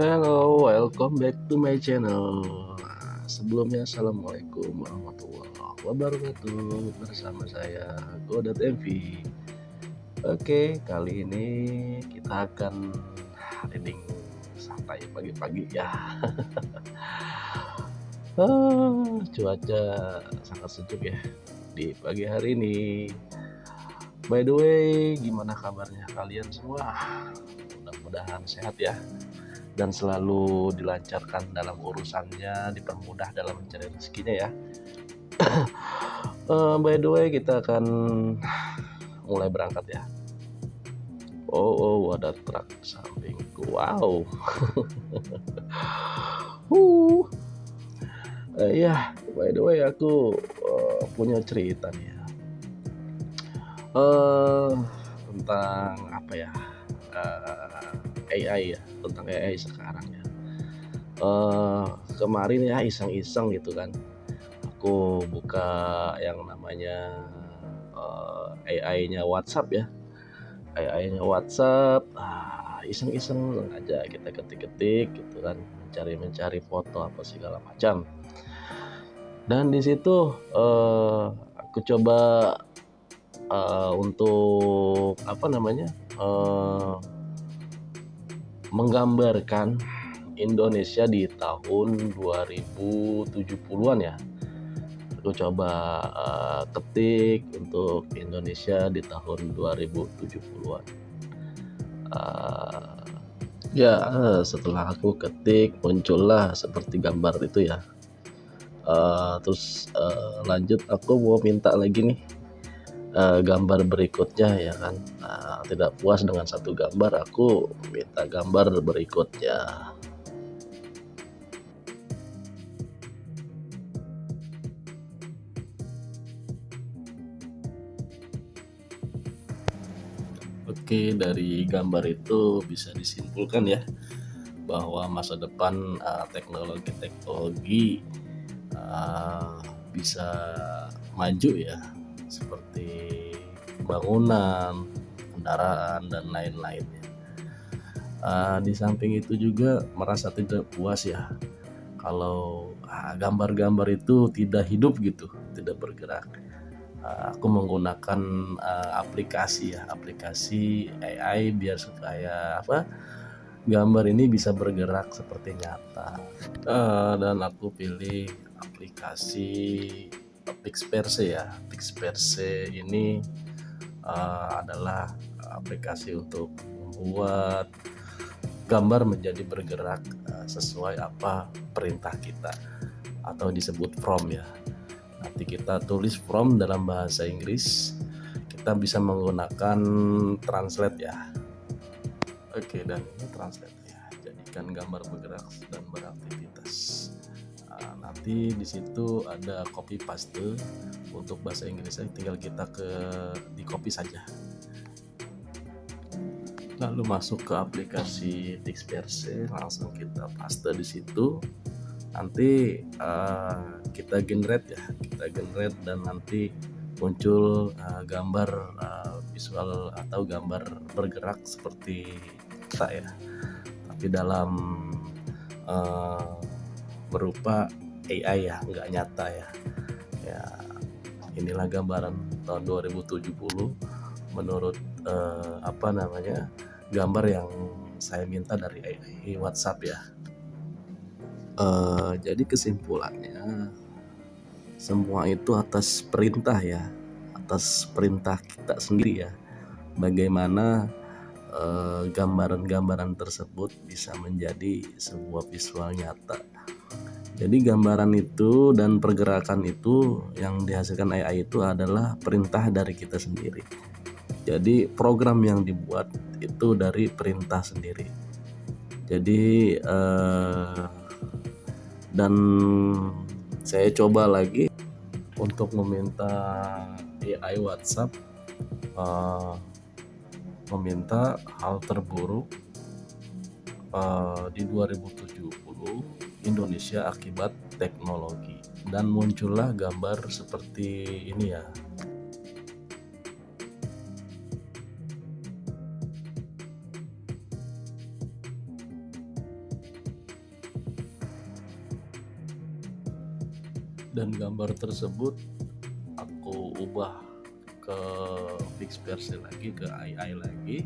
Hello, welcome back to my channel. Sebelumnya, assalamualaikum warahmatullahi wabarakatuh. Bersama saya Godat MV. Oke, kali ini kita akan reading santai pagi-pagi ya. Cuaca sangat sejuk ya di pagi hari ini. By the way, gimana kabarnya kalian semua? Mudah-mudahan sehat ya, dan selalu dilancarkan dalam urusannya, dipermudah dalam mencari rezekinya ya. By the way, kita akan mulai berangkat ya. Oh, ada truk sampingku. Wow. Ya, by the way, aku punya cerita nih ya. Tentang apa ya? AI ya, tentang AI sekarang ya. Kemarin ya iseng-iseng gitu kan, aku buka yang namanya AI-nya WhatsApp ya, AI-nya WhatsApp. Iseng-iseng aja kita ketik-ketik gitu kan, mencari foto apa segala macam. Dan di situ aku coba untuk apa namanya menggambarkan Indonesia di tahun 2070-an ya. Aku coba ketik untuk Indonesia di tahun 2070-an. Setelah aku ketik muncullah seperti gambar itu ya. Terus lanjut aku mau minta lagi nih gambar berikutnya ya kan. Tidak puas dengan satu gambar, aku minta gambar berikutnya. Oke, dari gambar itu bisa disimpulkan ya bahwa masa depan teknologi bisa maju ya, seperti bangunan, kendaraan dan lain-lainnya. Di samping itu juga merasa tidak puas ya kalau gambar-gambar itu tidak hidup gitu, tidak bergerak. Aku menggunakan aplikasi AI biar supaya gambar ini bisa bergerak seperti nyata. Dan aku pilih aplikasi Pixperse ya. Pixperse ini adalah aplikasi untuk membuat gambar menjadi bergerak sesuai apa perintah kita, atau disebut prompt ya. Nanti kita tulis prompt dalam bahasa Inggris, kita bisa menggunakan translate ya. Oke, dan ini translate ya. Jadikan gambar bergerak dan beraktivitas. Nanti di situ ada copy paste untuk bahasa Inggrisnya, tinggal kita di copy saja. Lalu masuk ke aplikasi Pixperse, langsung kita paste di situ. Nanti kita generate dan nanti muncul gambar visual atau gambar bergerak seperti kita ya, tapi dalam berupa AI ya, nggak nyata ya. Inilah gambaran tahun 2070 menurut gambar yang saya minta dari AI WhatsApp ya. Jadi kesimpulannya, semua itu atas perintah ya, atas perintah kita sendiri ya, bagaimana gambaran-gambaran tersebut bisa menjadi sebuah visual nyata. Jadi gambaran itu dan pergerakan itu yang dihasilkan AI itu adalah perintah dari kita sendiri. Jadi program yang dibuat itu dari perintah sendiri. Jadi dan saya coba lagi untuk meminta AI WhatsApp meminta hal terburuk di 2070 Indonesia akibat teknologi, dan muncullah gambar seperti ini ya. dan gambar tersebut aku ubah ke fixed versi lagi, ke AI lagi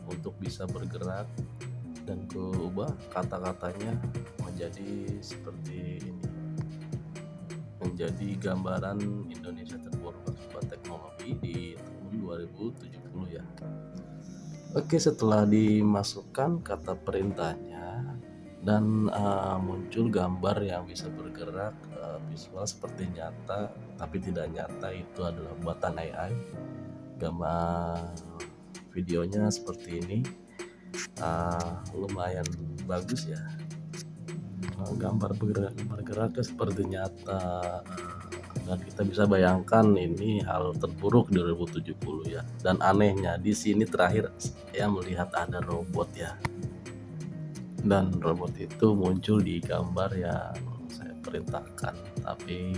untuk bisa bergerak, dan ku ubah kata-katanya menjadi seperti ini, menjadi gambaran Indonesia terburuk akibat teknologi di tahun 2070 ya. Oke, setelah dimasukkan kata perintahnya dan muncul gambar yang bisa bergerak, visual seperti nyata tapi tidak nyata, itu adalah buatan AI. Gambar videonya seperti ini, lumayan bagus ya. Gambar bergeraknya seperti nyata, dan kita bisa bayangkan ini hal terburuk di 2070 ya. Dan anehnya di sini terakhir saya melihat ada robot ya, dan robot itu muncul di gambar yang saya perintahkan, tapi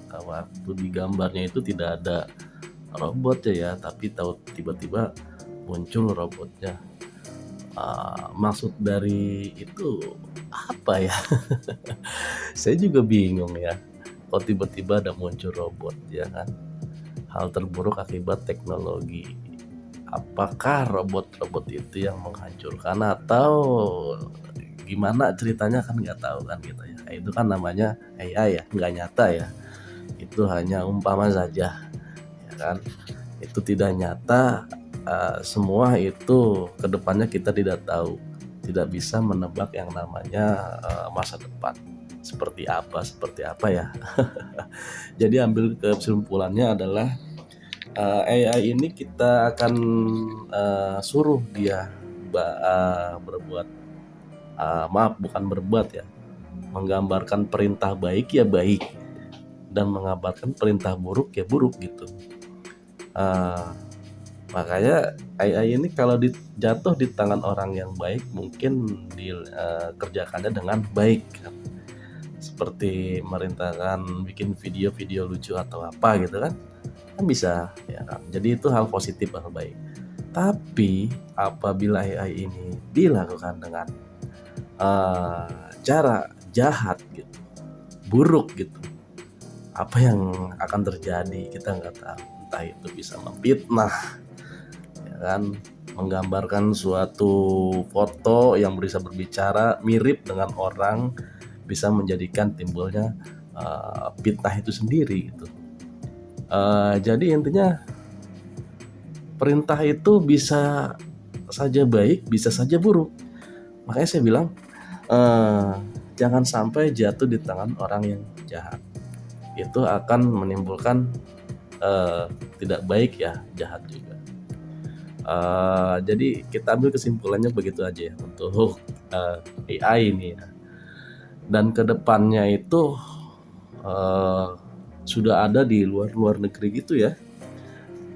waktu di gambarnya itu tidak ada robotnya ya, tapi tahu tiba-tiba muncul robotnya. Maksud dari itu apa ya? Saya juga bingung ya, kok tiba-tiba ada muncul robot ya kan. Hal terburuk akibat teknologi. Apakah robot-robot itu yang menghancurkan atau gimana ceritanya kan nggak tahu kan kita ya. Itu kan namanya AI ya, nggak nyata ya. Itu hanya umpama saja ya kan. Itu tidak nyata. Semua itu kedepannya kita tidak tahu, tidak bisa menebak yang namanya masa depan seperti apa ya. Jadi ambil kesimpulannya adalah AI ini kita akan suruh dia berbuat, maaf bukan berbuat ya, menggambarkan perintah baik ya baik, dan mengabarkan perintah buruk ya buruk gitu. Makanya AI ini kalau jatuh di tangan orang yang baik mungkin dikerjakannya dengan baik kan. Seperti merintahkan bikin video-video lucu atau apa gitu kan bisa ya kan. Jadi itu hal positif, hal baik. Tapi apabila AI ini dilakukan dengan cara jahat gitu, buruk gitu, apa yang akan terjadi kita nggak tahu. Entah itu bisa memfitnah ya kan, menggambarkan suatu foto yang bisa berbicara mirip dengan orang, bisa menjadikan timbulnya fitnah itu sendiri gitu. Jadi intinya perintah itu bisa saja baik, bisa saja buruk. Makanya saya bilang jangan sampai jatuh di tangan orang yang jahat. Itu akan menimbulkan tidak baik ya, jahat juga. Jadi kita ambil kesimpulannya begitu aja ya untuk AI ini ya. Dan kedepannya itu sudah ada di luar negeri gitu ya,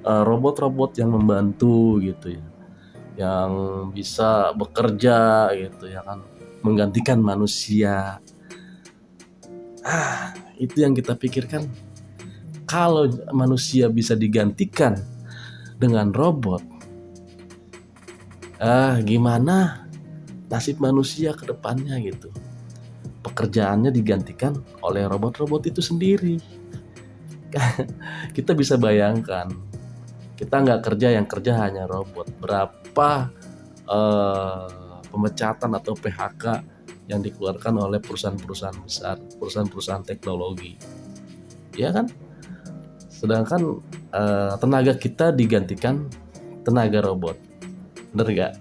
robot-robot yang membantu gitu ya, yang bisa bekerja gitu ya kan, menggantikan manusia. Itu yang kita pikirkan, kalau manusia bisa digantikan dengan robot, gimana nasib manusia ke depannya gitu. Pekerjaannya digantikan oleh robot-robot itu sendiri. Kita bisa bayangkan, kita nggak kerja, yang kerja hanya robot. Berapa pemecatan atau PHK yang dikeluarkan oleh perusahaan-perusahaan besar, perusahaan-perusahaan teknologi, ya kan? Sedangkan tenaga kita digantikan tenaga robot, bener nggak?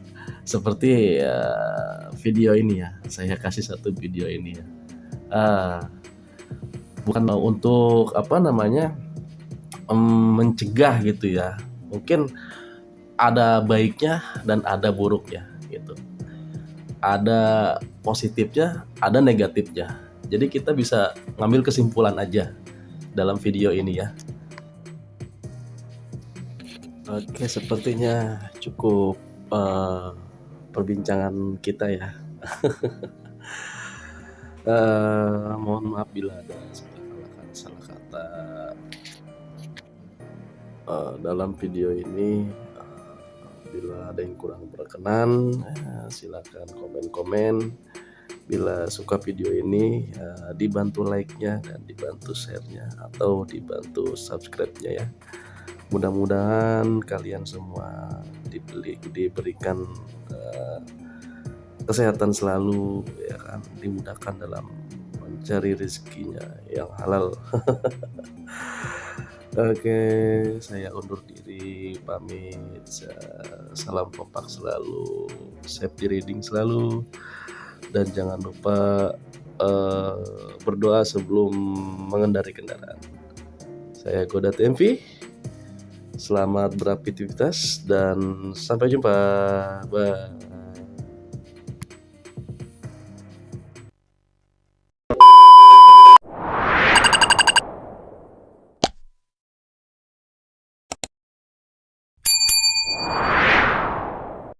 Seperti video ini ya, saya kasih satu video ini ya. Bukan untuk mencegah gitu ya, mungkin ada baiknya dan ada buruknya gitu, ada positifnya, ada negatifnya. Jadi kita bisa ngambil kesimpulan aja dalam video ini ya. Oke, sepertinya cukup perbincangan kita ya. Mohon maaf bila ada salah kata dalam video ini. Bila ada yang kurang berkenan, silakan komen-komen Bila suka video ini, dibantu like-nya dan dibantu share-nya atau dibantu subscribe-nya ya. Mudah-mudahan kalian semua diberikan kesehatan selalu ya kan, dimudahkan dalam mencari rezekinya yang halal. Oke, saya undur diri, pamit. Salam kompak selalu, safety reading selalu, dan jangan lupa berdoa sebelum mengendarai kendaraan. Saya Godat MV. Selamat beraktivitas dan sampai jumpa. Bye.